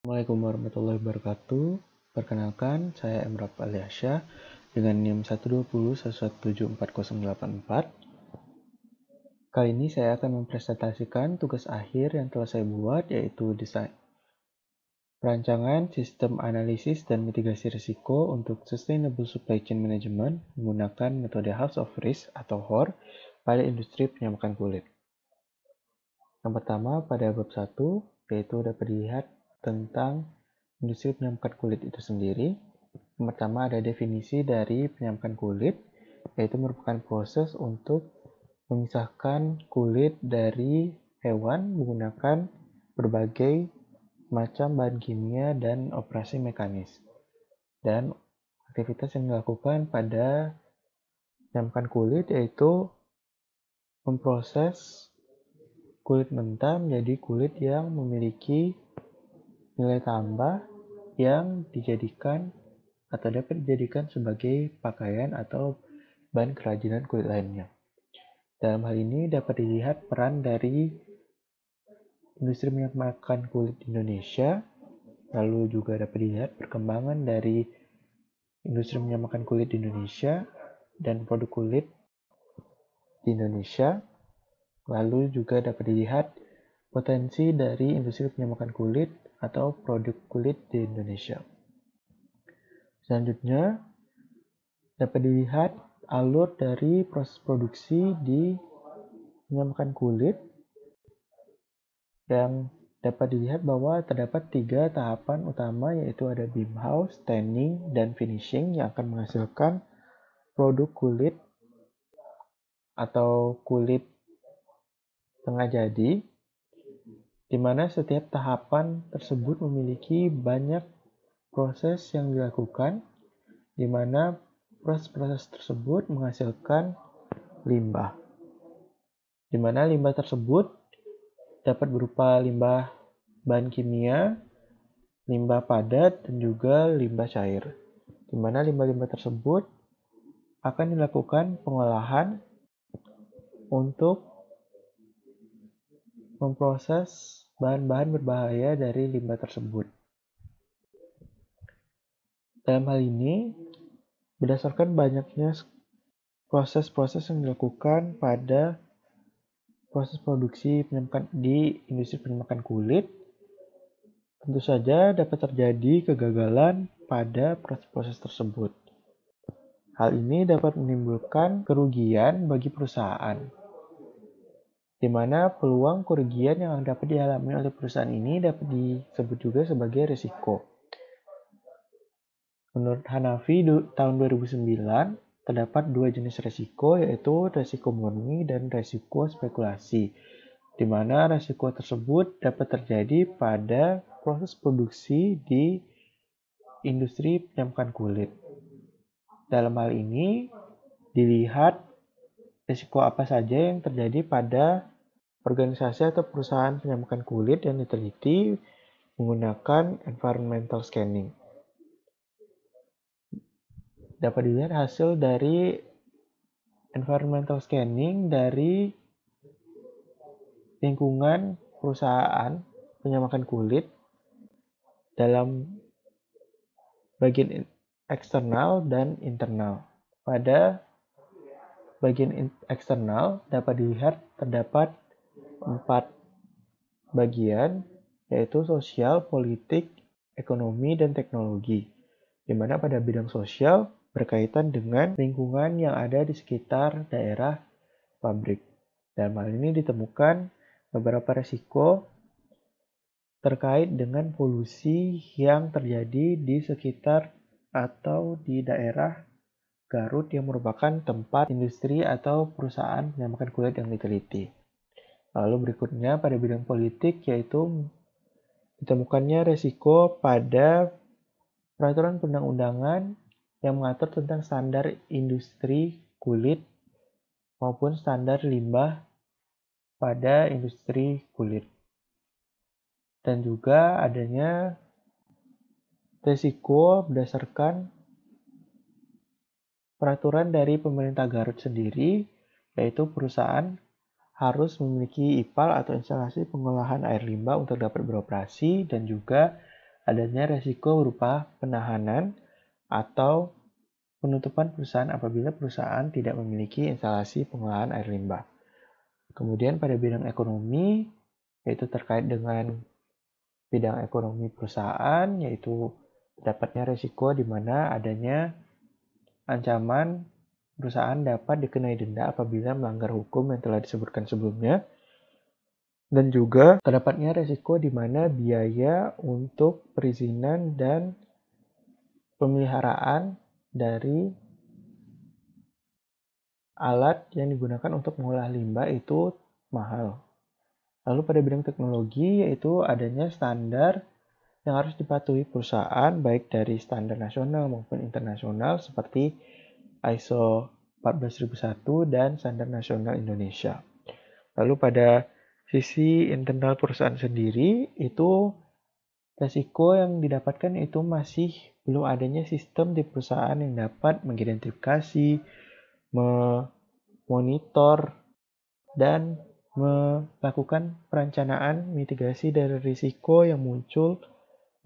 Assalamualaikum warahmatullahi wabarakatuh. Perkenalkan, saya Emraf Aliasya dengan NIM 12011748084. Kali ini saya akan mempresentasikan tugas akhir yang telah saya buat, yaitu desain perancangan sistem analisis dan mitigasi risiko untuk Sustainable Supply Chain Management menggunakan metode House of Risk atau HOR pada industri penyamakan kulit. Yang pertama, pada bab 1, yaitu dapat dilihat tentang industri penyamakan kulit itu sendiri. Yang pertama ada definisi dari penyamakan kulit, yaitu merupakan proses untuk memisahkan kulit dari hewan menggunakan berbagai macam bahan kimia dan operasi mekanis. Dan aktivitas yang dilakukan pada penyamakan kulit yaitu memproses kulit mentah menjadi kulit yang memiliki nilai tambah yang dijadikan atau dapat dijadikan sebagai pakaian atau bahan kerajinan kulit lainnya. Dalam hal ini dapat dilihat peran dari industri penyamakan kulit di Indonesia, lalu juga dapat dilihat perkembangan dari industri penyamakan kulit di Indonesia dan produk kulit di Indonesia, lalu juga dapat dilihat potensi dari industri penyamakan kulit atau produk kulit di Indonesia. Selanjutnya, dapat dilihat alur dari proses produksi di penyamakan kulit yang dapat dilihat bahwa terdapat 3 tahapan utama, yaitu ada beam house, tanning, dan finishing yang akan menghasilkan produk kulit atau kulit tengah jadi, di mana setiap tahapan tersebut memiliki banyak proses yang dilakukan, di mana proses-proses tersebut menghasilkan limbah, di mana limbah tersebut dapat berupa limbah bahan kimia, limbah padat, dan juga limbah cair, di mana limbah-limbah tersebut akan dilakukan pengolahan untuk memproses bahan-bahan berbahaya dari limbah tersebut. Dalam hal ini, berdasarkan banyaknya proses-proses yang dilakukan pada proses produksi di industri penyamakan kulit, tentu saja dapat terjadi kegagalan pada proses-proses tersebut. Hal ini dapat menimbulkan kerugian bagi perusahaan, di mana peluang kerugian yang dapat dialami oleh perusahaan ini dapat disebut juga sebagai risiko. Menurut Hanafi tahun 2009, terdapat 2 jenis risiko, yaitu risiko murni dan risiko spekulasi, di mana risiko tersebut dapat terjadi pada proses produksi di industri penyamakan kulit. Dalam hal ini, dilihat risiko apa saja yang terjadi pada organisasi atau perusahaan penyamakan kulit yang diteliti menggunakan environmental scanning. Dapat dilihat hasil dari environmental scanning dari lingkungan perusahaan penyamakan kulit dalam bagian eksternal dan internal. Pada bagian eksternal dapat dilihat terdapat 4 bagian, yaitu sosial, politik, ekonomi, dan teknologi, di mana pada bidang sosial berkaitan dengan lingkungan yang ada di sekitar daerah pabrik. Dalam hal ini ditemukan beberapa risiko terkait dengan polusi yang terjadi di sekitar atau di daerah Garut yang merupakan tempat industri atau perusahaan penyamakan kulit yang diteliti. Lalu berikutnya pada bidang politik, yaitu ditemukannya risiko pada peraturan perundang-undangan yang mengatur tentang standar industri kulit maupun standar limbah pada industri kulit. Dan juga adanya risiko berdasarkan peraturan dari pemerintah Garut sendiri, yaitu perusahaan harus memiliki IPAL atau instalasi pengolahan air limbah untuk dapat beroperasi, dan juga adanya resiko berupa penahanan atau penutupan perusahaan apabila perusahaan tidak memiliki instalasi pengolahan air limbah. Kemudian pada bidang ekonomi, yaitu terkait dengan bidang ekonomi perusahaan, yaitu dapatnya resiko di mana adanya ancaman perusahaan dapat dikenai denda apabila melanggar hukum yang telah disebutkan sebelumnya. Dan juga terdapatnya resiko di mana biaya untuk perizinan dan pemeliharaan dari alat yang digunakan untuk mengolah limbah itu mahal. Lalu pada bidang teknologi yaitu adanya standar yang harus dipatuhi perusahaan baik dari standar nasional maupun internasional seperti ISO 14001 dan standar nasional Indonesia. Lalu pada sisi internal perusahaan sendiri itu resiko yang didapatkan itu masih belum adanya sistem di perusahaan yang dapat mengidentifikasi, memonitor, dan melakukan perencanaan mitigasi dari risiko yang muncul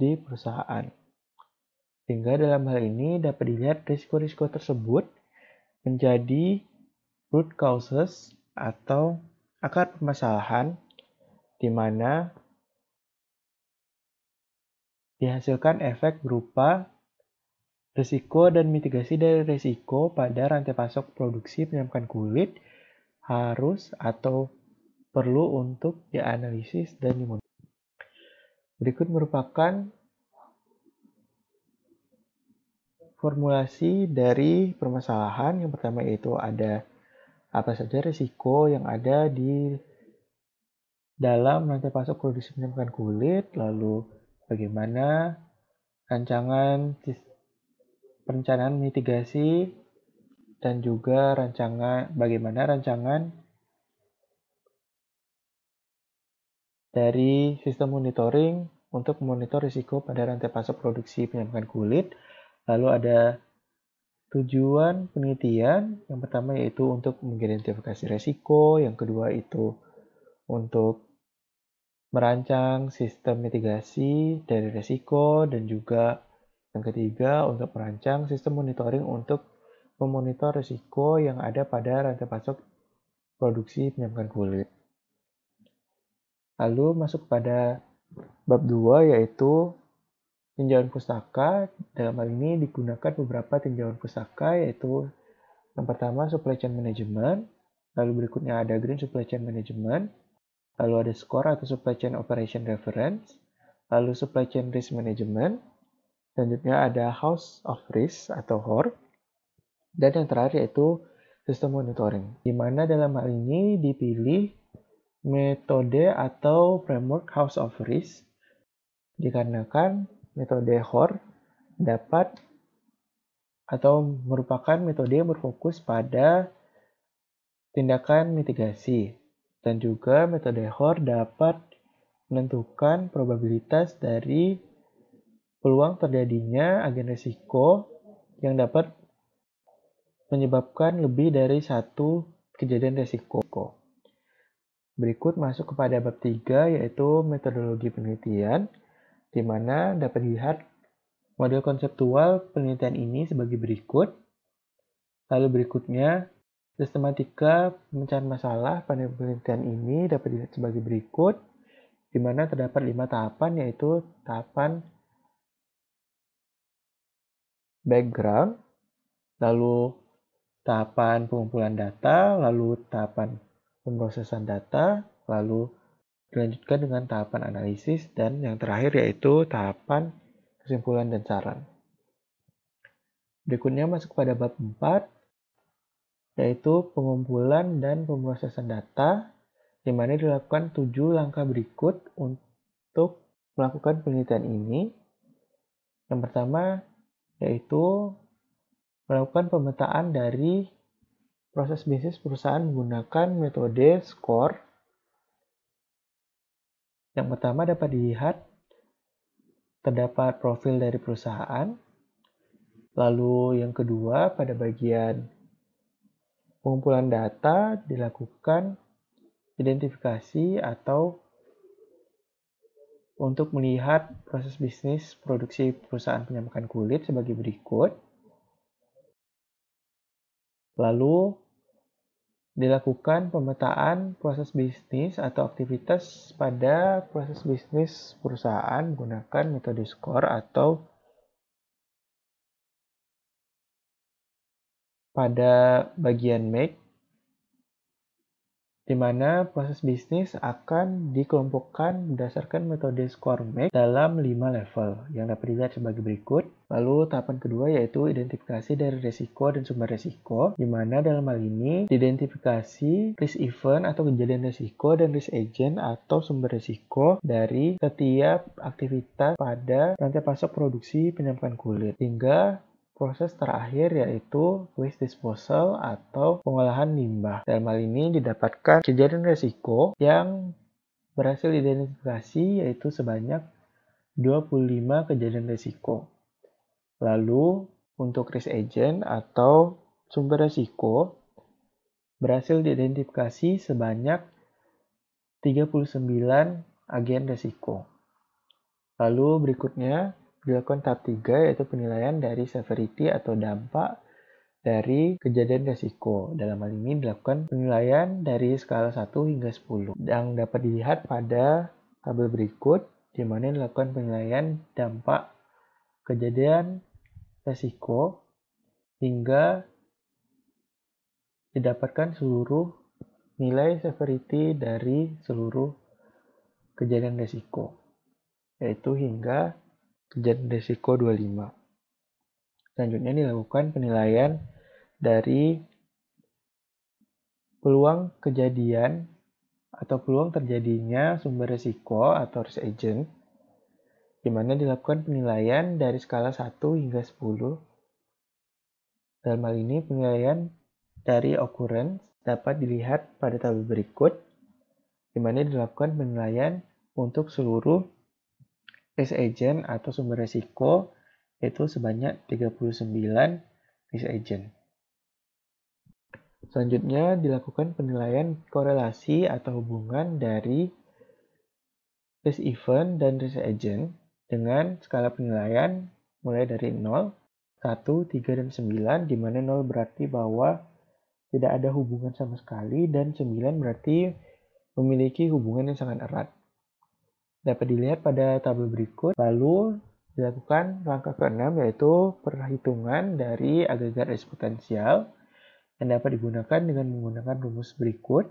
di perusahaan. Sehingga dalam hal ini dapat dilihat risiko-risiko tersebut menjadi root causes atau akar permasalahan di mana dihasilkan efek berupa risiko dan mitigasi dari risiko pada rantai pasok produksi penyamkan kulit harus atau perlu untuk dianalisis dan dimonitor. Berikut merupakan formulasi dari permasalahan. Yang pertama yaitu ada apa saja risiko yang ada di dalam rantai pasok produksi penyamkan kulit, lalu bagaimana perencanaan mitigasi, dan juga bagaimana rancangan dari sistem monitoring untuk memonitor risiko pada rantai pasok produksi penyamkan kulit. Lalu ada tujuan penelitian, yang pertama yaitu untuk mengidentifikasi risiko, yang kedua itu untuk merancang sistem mitigasi dari risiko, dan juga yang ketiga untuk merancang sistem monitoring untuk memonitor risiko yang ada pada rantai pasok produksi penyamkan kulit. Lalu masuk pada bab 2 yaitu tinjauan pustaka. Dalam hal ini digunakan beberapa tinjauan pustaka yaitu yang pertama supply chain management, lalu berikutnya ada green supply chain management, lalu ada SCORE atau supply chain operation reference, lalu supply chain risk management, selanjutnya ada house of risk atau HOR, dan yang terakhir yaitu sistem monitoring, di mana dalam hal ini dipilih metode atau framework House of Risk dikarenakan metode HOR dapat atau merupakan metode yang berfokus pada tindakan mitigasi, dan juga metode HOR dapat menentukan probabilitas dari peluang terjadinya agen risiko yang dapat menyebabkan lebih dari satu kejadian risiko. Berikut masuk kepada bab 3 yaitu metodologi penelitian, di mana dapat dilihat model konseptual penelitian ini sebagai berikut. Lalu berikutnya sistematika pemecahan masalah pada penelitian ini dapat dilihat sebagai berikut, di mana terdapat 5 tahapan yaitu tahapan background, lalu tahapan pengumpulan data, lalu tahapan pemrosesan data, lalu dilanjutkan dengan tahapan analisis, dan yang terakhir yaitu tahapan kesimpulan dan saran. Berikutnya masuk pada bab 4, yaitu pengumpulan dan pemrosesan data, di mana dilakukan 7 langkah berikut untuk melakukan penelitian ini. Yang pertama yaitu melakukan pemetaan dari proses bisnis perusahaan menggunakan metode SCORE. Yang pertama dapat dilihat terdapat profil dari perusahaan. Lalu yang kedua pada bagian pengumpulan data dilakukan identifikasi atau untuk melihat proses bisnis produksi perusahaan penyamakan kulit sebagai berikut. Lalu, dilakukan pemetaan proses bisnis atau aktivitas pada proses bisnis perusahaan menggunakan metode SCORE atau pada bagian Make, di mana proses bisnis akan dikelompokkan berdasarkan metode SCORE Make dalam 5 level yang dapat dilihat sebagai berikut. Lalu tahapan kedua yaitu identifikasi dari resiko dan sumber resiko, di mana dalam hal ini diidentifikasi risk event atau kejadian resiko dan risk agent atau sumber resiko dari setiap aktivitas pada rantai pasok produksi penyamakan kulit, hingga proses terakhir yaitu waste disposal atau pengolahan limbah. Dalam hal ini didapatkan kejadian resiko yang berhasil diidentifikasi yaitu sebanyak 25 kejadian resiko. Lalu untuk risk agent atau sumber resiko berhasil diidentifikasi sebanyak 39 agen resiko. Lalu berikutnya dilakukan tahap 3 yaitu penilaian dari severity atau dampak dari kejadian resiko. Dalam hal ini dilakukan penilaian dari skala 1 hingga 10 yang dapat dilihat pada tabel berikut, di mana dilakukan penilaian dampak kejadian resiko hingga didapatkan seluruh nilai severity dari seluruh kejadian resiko, yaitu hingga kejadian resiko 25. Selanjutnya dilakukan penilaian dari peluang kejadian atau peluang terjadinya sumber resiko atau risk agent, di mana dilakukan penilaian dari skala 1 hingga 10. Dalam hal ini penilaian dari occurrence dapat dilihat pada tabel berikut, di mana dilakukan penilaian untuk seluruh risk agent atau sumber resiko, yaitu sebanyak 39 risk agent. Selanjutnya dilakukan penilaian korelasi atau hubungan dari risk event dan risk agent dengan skala penilaian mulai dari 0, 1, 3, dan 9, di mana 0 berarti bahwa tidak ada hubungan sama sekali dan 9 berarti memiliki hubungan yang sangat erat. Dapat dilihat pada tabel berikut. Lalu dilakukan langkah ke-6 yaitu perhitungan dari agregat risiko potensial yang dapat digunakan dengan menggunakan rumus berikut.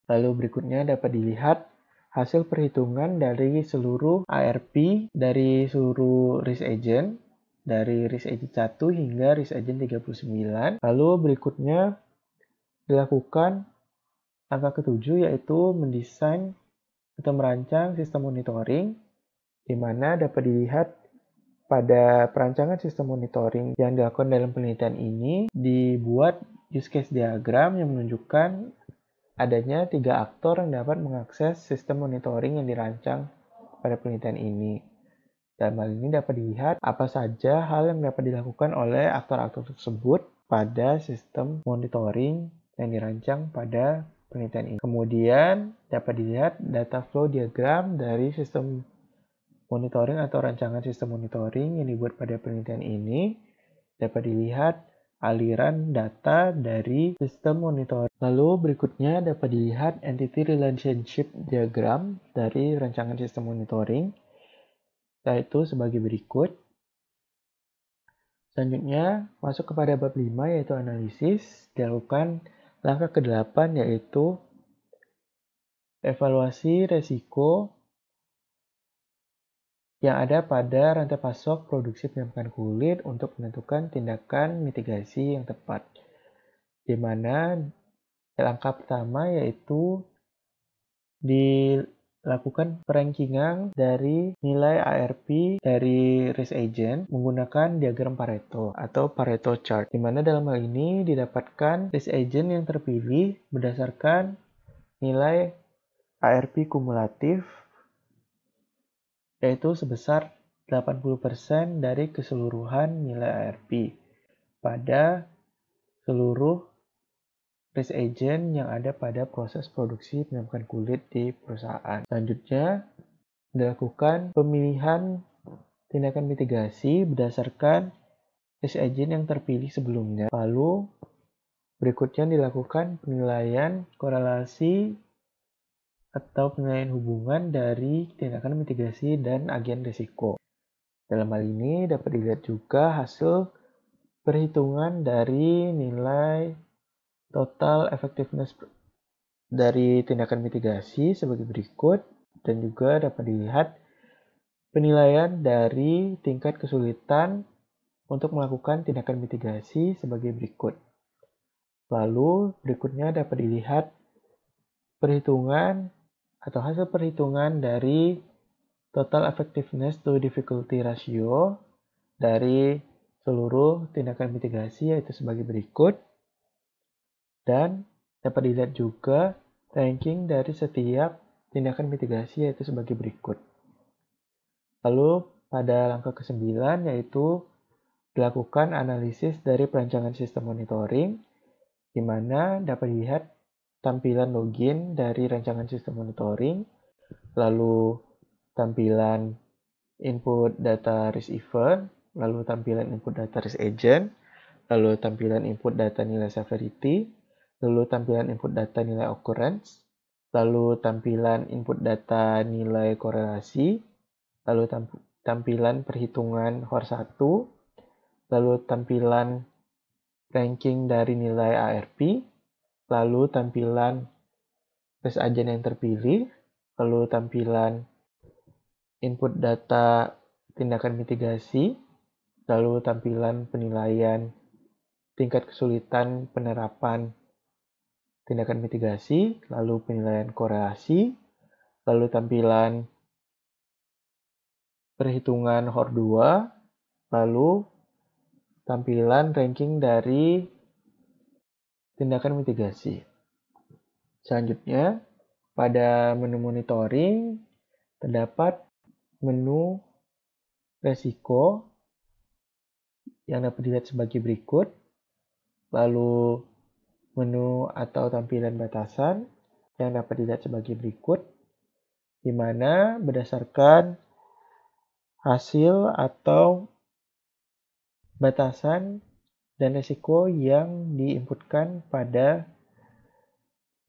Lalu berikutnya dapat dilihat hasil perhitungan dari seluruh ARP dari seluruh risk agent, dari risk agent 1 hingga risk agent 39. Lalu berikutnya dilakukan langkah ke-7 yaitu mendesain atau merancang sistem monitoring, di mana dapat dilihat pada perancangan sistem monitoring yang dilakukan dalam penelitian ini dibuat use case diagram yang menunjukkan adanya 3 aktor yang dapat mengakses sistem monitoring yang dirancang pada penelitian ini. Dalam hal ini dapat dilihat apa saja hal yang dapat dilakukan oleh aktor-aktor tersebut pada sistem monitoring yang dirancang pada penelitian ini. Kemudian dapat dilihat data flow diagram dari sistem monitoring atau rancangan sistem monitoring yang dibuat pada penelitian ini. Dapat dilihat aliran data dari sistem monitoring. Lalu berikutnya dapat dilihat entity relationship diagram dari rancangan sistem monitoring, yaitu sebagai berikut. Selanjutnya masuk kepada bab 5 yaitu analisis. Dilakukan langkah ke-8 yaitu evaluasi resiko yang ada pada rantai pasok produksi penyamakan kulit untuk menentukan tindakan mitigasi yang tepat. Di mana langkah pertama yaitu dilakukan perankingan dari nilai ARP dari risk agent menggunakan diagram Pareto atau Pareto chart, di mana dalam hal ini didapatkan risk agent yang terpilih berdasarkan nilai ARP kumulatif yaitu sebesar 80% dari keseluruhan nilai ARP pada seluruh risk agent yang ada pada proses produksi penyamakan kulit di perusahaan. Selanjutnya, dilakukan pemilihan tindakan mitigasi berdasarkan risk agent yang terpilih sebelumnya. Lalu berikutnya dilakukan penilaian korelasi atau penilaian hubungan dari tindakan mitigasi dan agen risiko. Dalam hal ini dapat dilihat juga hasil perhitungan dari nilai total effectiveness dari tindakan mitigasi sebagai berikut, dan juga dapat dilihat penilaian dari tingkat kesulitan untuk melakukan tindakan mitigasi sebagai berikut. Lalu berikutnya dapat dilihat perhitungan atau hasil perhitungan dari total effectiveness to difficulty ratio dari seluruh tindakan mitigasi, yaitu sebagai berikut. Dan dapat dilihat juga ranking dari setiap tindakan mitigasi, yaitu sebagai berikut. Lalu pada langkah ke-9 yaitu dilakukan analisis dari perancangan sistem monitoring, di mana dapat dilihat tampilan login dari rancangan sistem monitoring, lalu tampilan input data risk event, lalu tampilan input data risk agent, lalu tampilan input data nilai severity, lalu tampilan input data nilai occurrence, lalu tampilan input data nilai korelasi, lalu tampilan perhitungan HOR1, lalu tampilan ranking dari nilai ARP, lalu tampilan risk agent yang terpilih, lalu tampilan input data tindakan mitigasi, lalu tampilan penilaian tingkat kesulitan penerapan tindakan mitigasi, lalu penilaian korelasi, lalu tampilan perhitungan HOR2, lalu tampilan ranking dari tindakan mitigasi. Selanjutnya, pada menu monitoring terdapat menu resiko yang dapat dilihat sebagai berikut, lalu menu atau tampilan batasan yang dapat dilihat sebagai berikut, di mana berdasarkan hasil atau batasan dan risiko yang diinputkan pada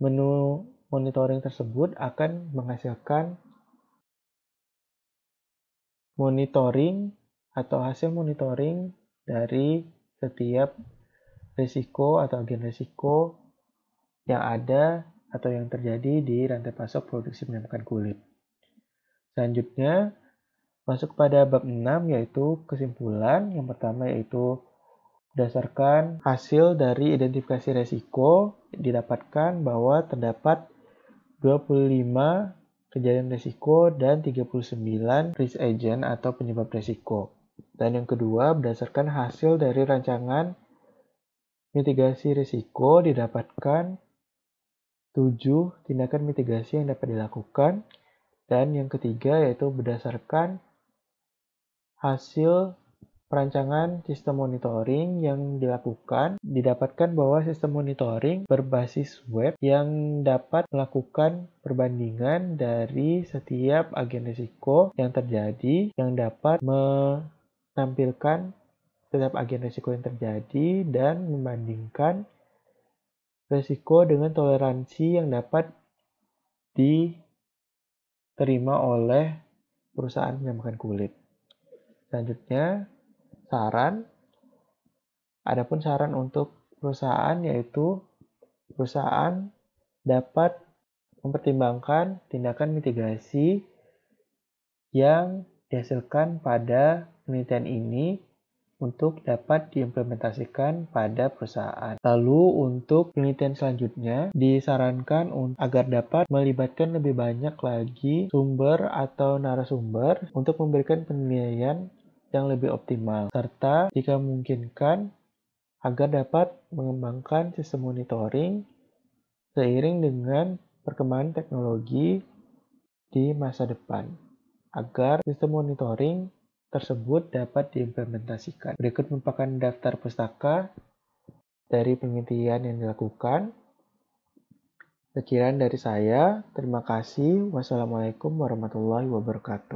menu monitoring tersebut akan menghasilkan monitoring atau hasil monitoring dari setiap risiko atau agen risiko yang ada atau yang terjadi di rantai pasok produksi penembakan kulit. Selanjutnya, masuk pada bab 6 yaitu kesimpulan. Yang pertama yaitu berdasarkan hasil dari identifikasi risiko didapatkan bahwa terdapat 25 kejadian risiko dan 39 risk agent atau penyebab risiko. Dan yang kedua, berdasarkan hasil dari rancangan mitigasi risiko didapatkan 7 tindakan mitigasi yang dapat dilakukan. Dan yang ketiga yaitu berdasarkan hasil perancangan sistem monitoring yang dilakukan, didapatkan bahwa sistem monitoring berbasis web yang dapat melakukan perbandingan dari setiap agen risiko yang terjadi, yang dapat menampilkan setiap agen risiko yang terjadi dan membandingkan risiko dengan toleransi yang dapat diterima oleh perusahaan penyembuhan kulit. Selanjutnya, saran. Adapun saran untuk perusahaan yaitu perusahaan dapat mempertimbangkan tindakan mitigasi yang dihasilkan pada penelitian ini untuk dapat diimplementasikan pada perusahaan. Lalu untuk penelitian selanjutnya disarankan agar dapat melibatkan lebih banyak lagi sumber atau narasumber untuk memberikan penilaian yang lebih optimal, serta jika memungkinkan agar dapat mengembangkan sistem monitoring seiring dengan perkembangan teknologi di masa depan, agar sistem monitoring tersebut dapat diimplementasikan. Berikut merupakan daftar pustaka dari penelitian yang dilakukan. Sekian dari saya. Terima kasih. Wassalamualaikum warahmatullahi wabarakatuh.